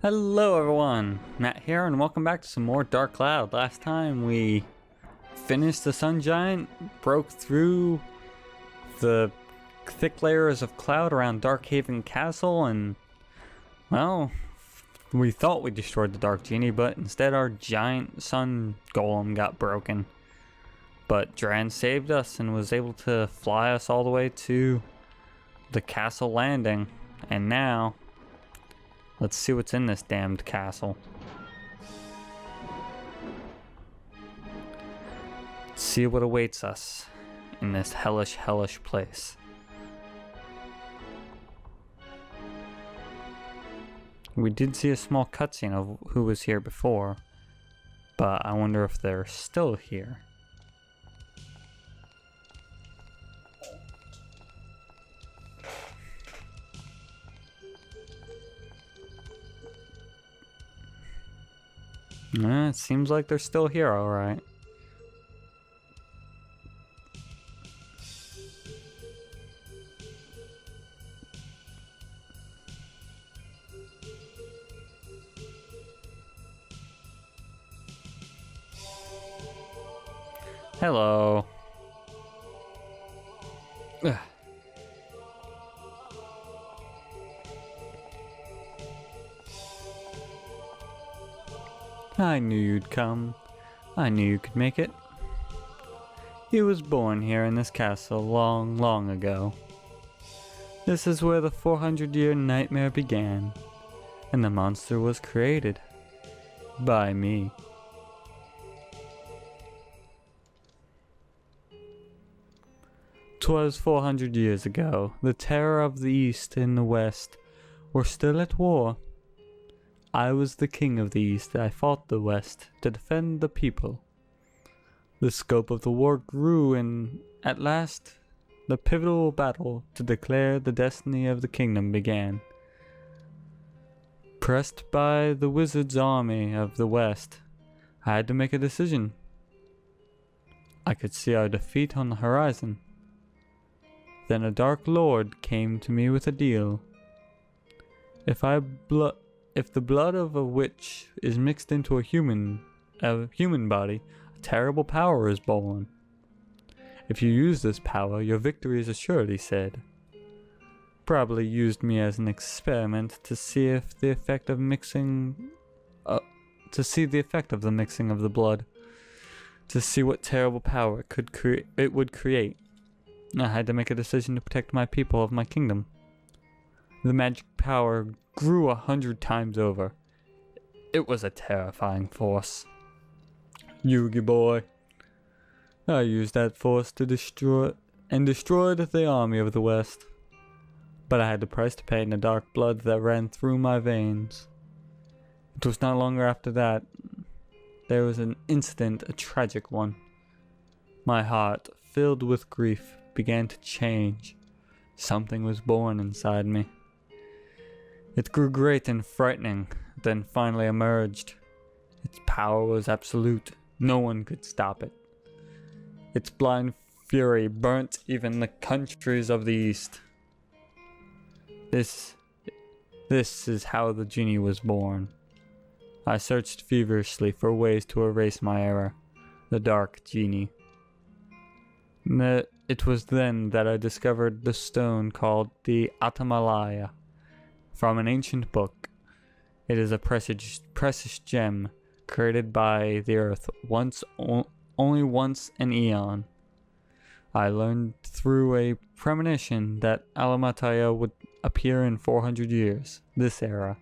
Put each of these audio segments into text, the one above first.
Hello everyone, Matt here and welcome back to some more Dark Cloud. Last time we finished the Sun Giant, broke through the thick layers of cloud around Darkhaven Castle, and well, we thought we destroyed the Dark Genie, but instead our giant sun golem got broken. But Dran saved us and was able to fly us all the way to the castle landing, and now let's see what's in this damned castle. See what awaits us in this hellish place. We did see a small cutscene of who was here before, but I wonder if they're still here. It seems like they're still here, alright. Hello. Ugh. I knew you'd come. I knew you could make it. You was born here in this castle long ago. This is where the 400-year nightmare began, and the monster was created by me. "'Twas 400 years ago. The terror of the East and the West were still at war. I was the king of the East. I fought the West to defend the people. The scope of the war grew, and at last, the pivotal battle to declare the destiny of the kingdom began. Pressed by the wizard's army of the West, I had to make a decision. I could see our defeat on the horizon. Then a dark lord came to me with a deal. If the blood of a witch is mixed into a human body, a terrible power is born. If you use this power, your victory is assured, he said. Probably used me as an experiment to see if the effect of mixing of the blood, to see what terrible power it would create. I had to make a decision to protect my people of my kingdom. The magic power grew 100 times over. It was a terrifying force. Yugi boy. I used that force to destroyed the army of the West. But I had the price to pay in the dark blood that ran through my veins. It was not longer after that. There was an incident, a tragic one. My heart, filled with grief, began to change. Something was born inside me. It grew great and frightening, then finally emerged. Its power was absolute. No one could stop it. Its blind fury burnt even the countries of the East. This is how the genie was born. I searched feverishly for ways to erase my error, the dark genie. It was then that I discovered the stone called the Atamalaya from an ancient book. It is a precious gem created by the earth only once an eon. I learned through a premonition that Alamataya would appear in 400 years, this era.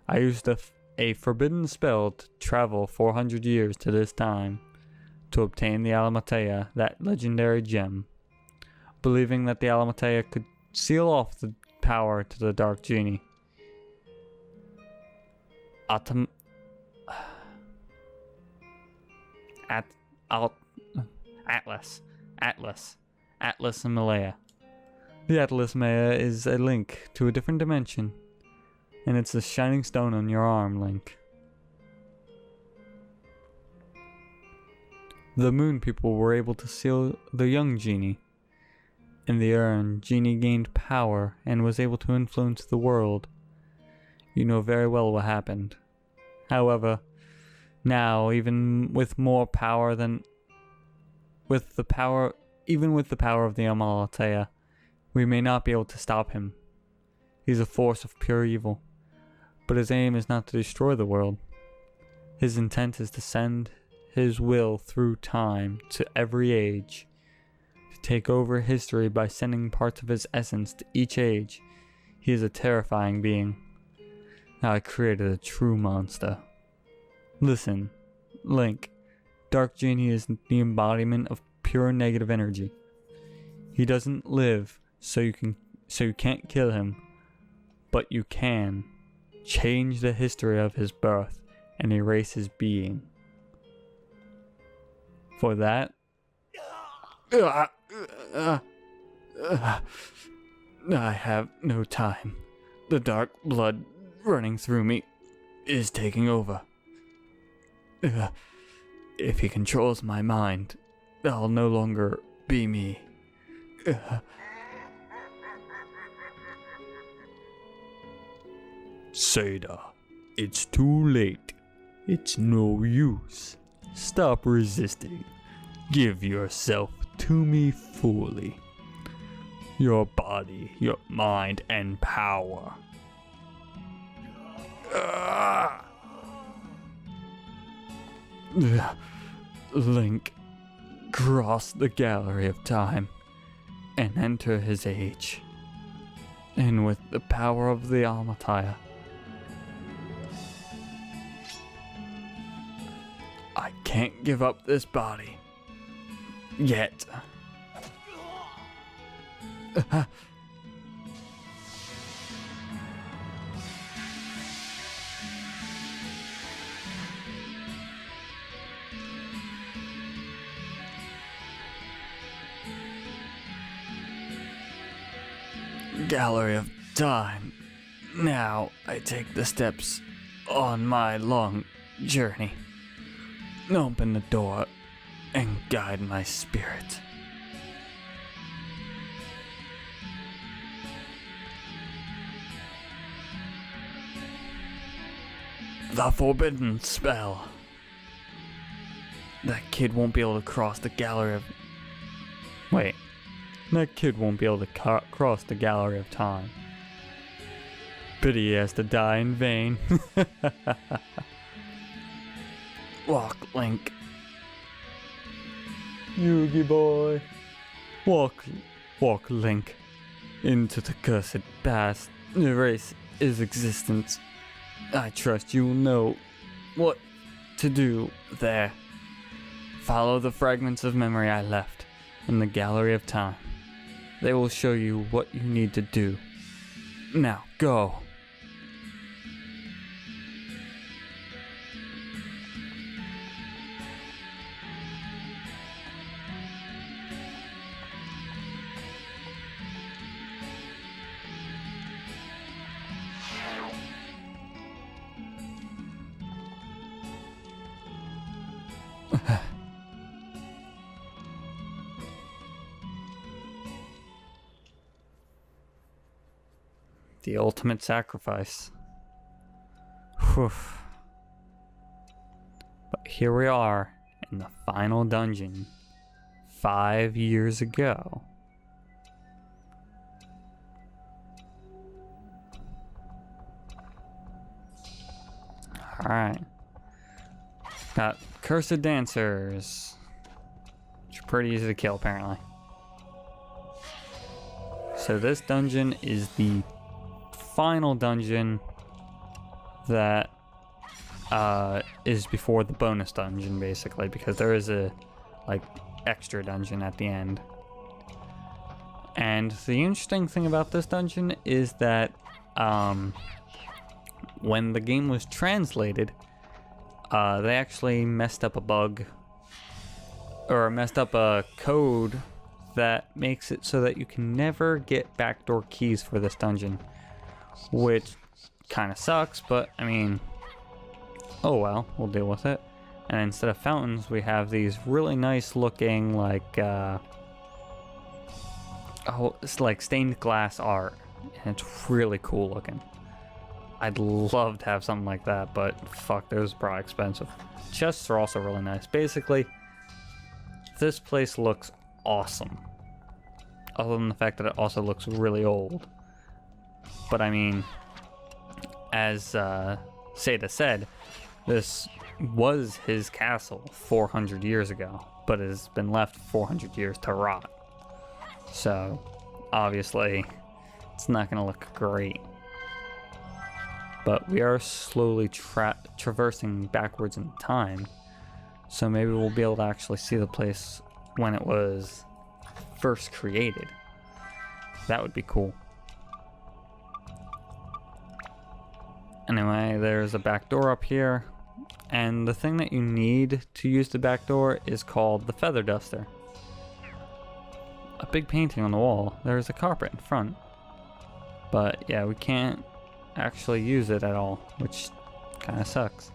I used a forbidden spell to travel 400 years to this time, to obtain the Alamataya, that legendary gem, believing that the Alamataya could seal off the power to the dark genie. Atlas and Malaya. The Atlas Maya is a link to a different dimension, and it's the shining stone on your arm, Link. The moon people were able to seal the young genie. In the urn, Genie gained power and was able to influence the world. You know very well what happened. However, now, even with more power than... Even with the power of the Amalatea, we may not be able to stop him. He's a force of pure evil. But his aim is not to destroy the world. His intent is to send his will through time to every age, to take over history by sending parts of his essence to each age. He is a terrifying being. Now I created a true monster. Listen, Link, Dark Genie is the embodiment of pure negative energy. He doesn't live, so you can't kill him, but you can change the history of his birth and erase his being. For that, I have no time. The dark blood running through me is taking over. If he controls my mind, I'll no longer be me. Seda, it's too late. It's no use. Stop resisting. Give yourself to me fully. Your body, your mind, and power. Link, cross the gallery of time and enter his age. And with the power of the Amalatea, I can't give up this body. Yet. Gallery of Time. Now I take the steps on my long journey. Open the door and guide my spirit. The forbidden spell. That kid won't be able to cross the gallery of... Wait. That kid won't be able to cross the gallery of time. Pity he has to die in vain. Walk, Link. Yugi boy. Walk, Link. Into the cursed past. Erase his existence. I trust you will know what to do there. Follow the fragments of memory I left in the gallery of time. They will show you what you need to do. Now, go. The ultimate sacrifice. Whew. But here we are in the final dungeon 5 years ago. Alright. Got Cursed Dancers, which are pretty easy to kill apparently. So this dungeon is the final dungeon that is before the bonus dungeon, basically, because there is a extra dungeon at the end. And the interesting thing about this dungeon is that when the game was translated, they actually messed up a bug, or messed up a code that makes it so that you can never get backdoor keys for this dungeon. Which kind of sucks, but I mean, oh well, we'll deal with it. And instead of fountains, we have these really nice looking, it's like stained glass art. And it's really cool looking. I'd love to have something like that, but fuck, those are probably expensive. Chests are also really nice. Basically, this place looks awesome. Other than the fact that it also looks really old. But I mean, as Seda said, this was his castle 400 years ago, but it has been left 400 years to rot. So, obviously, it's not going to look great. But we are slowly traversing backwards in time, so maybe we'll be able to actually see the place when it was first created. That would be cool. Anyway, there's a back door up here, and the thing that you need to use the back door is called the Feather Duster. A big painting on the wall. There's a carpet in front. But yeah, we can't actually use it at all, which kind of sucks.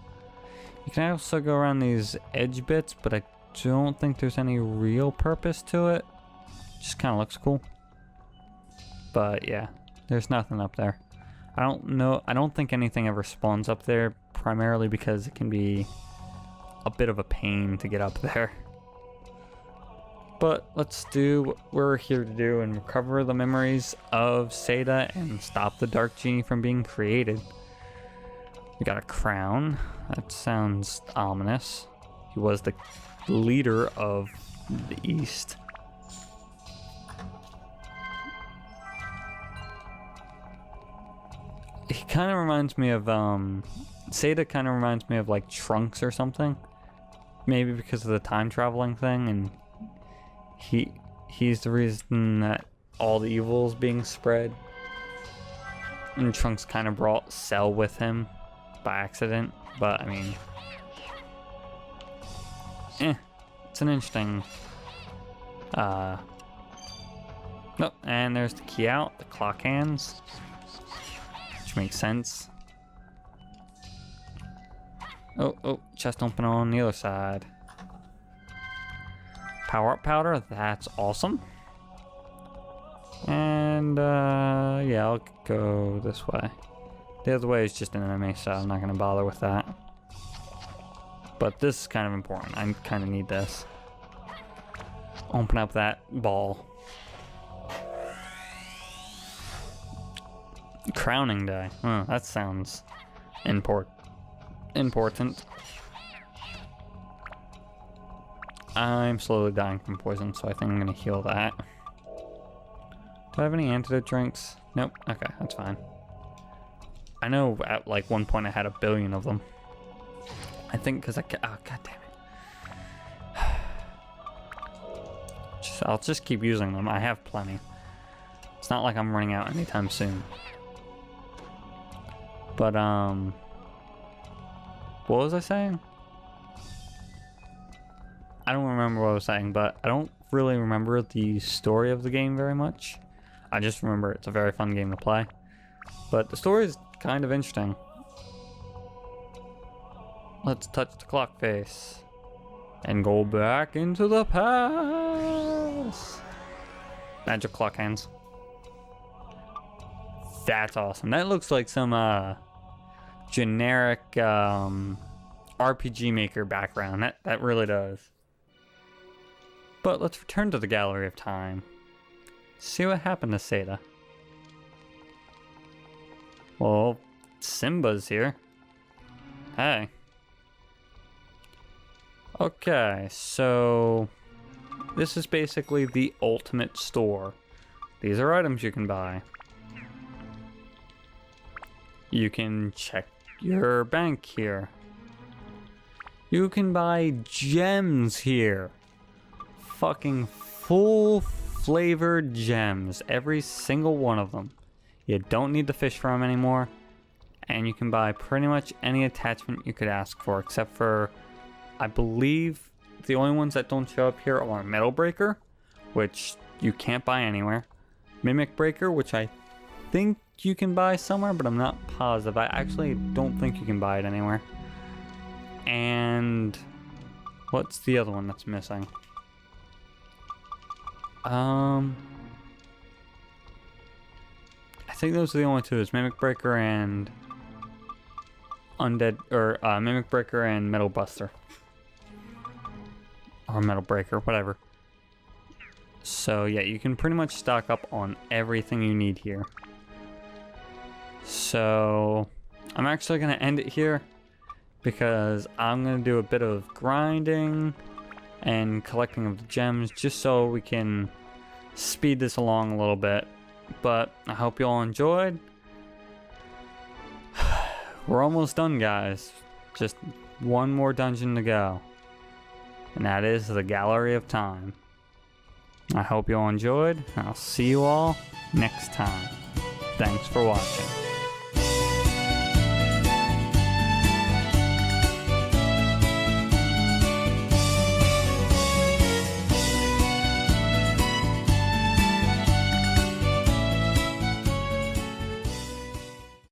You can also go around these edge bits, but I don't think there's any real purpose to it. Just kind of looks cool. But yeah, there's nothing up there. I don't think anything ever spawns up there, primarily because it can be a bit of a pain to get up there. But let's do what we're here to do and recover the memories of Seda and stop the Dark Genie from being created. We got a crown. That sounds ominous. He was the leader of the East. He kind of reminds me of, Seda kind of reminds me of like Trunks or something. Maybe because of the time traveling thing, and he's the reason that all the evil is being spread. And Trunks kind of brought Cell with him by accident, but I mean, it's an interesting, oh, and there's the key out, the clock hands, which makes sense. Oh, chest open on the other side. Power up powder, that's awesome. And yeah, I'll go this way. The other way is just an enemy, so I'm not gonna bother with that. But this is kind of important. I kind of need this. Open up that ball. Crowning day. Oh, that sounds important. I'm slowly dying from poison, so I think I'm gonna heal that. Do I have any antidote drinks? Nope. Okay, that's fine. I know at like one point I had 1 billion of them. I think because oh, god damn it. I'll just keep using them. I have plenty. It's not like I'm running out anytime soon. But what was I saying? I don't remember what I was saying, but I don't really remember the story of the game very much. I just remember it's a very fun game to play. But the story is kind of interesting. Let's touch the clock face and go back into the past. Magic clock hands. That's awesome. That looks like some generic RPG Maker background. That really does. But let's return to the Gallery of Time. See what happened to Seda. Well, Simba's here. Hey. Okay, so this is basically the ultimate store. These are items you can buy. You can check your bank here. You can buy gems here. Fucking full flavored gems, every single one of them. You don't need to fish for them anymore, and you can buy pretty much any attachment you could ask for, except for, I believe the only ones that don't show up here are Metal Breaker, which you can't buy anywhere, Mimic Breaker, which I think you can buy somewhere, but I'm not positive. I actually don't think you can buy it anywhere. And what's the other one that's missing? I think those are the only two, is Mimic Breaker and Undead, or Mimic Breaker and Metal Buster. Or Metal Breaker, whatever. So yeah, you can pretty much stock up on everything you need here. So I'm actually going to end it here because I'm going to do a bit of grinding and collecting of the gems just so we can speed this along a little bit. But I hope you all enjoyed. We're almost done, guys. Just one more dungeon to go. And that is the Gallery of Time. I hope you all enjoyed. I'll see you all next time. Thanks for watching.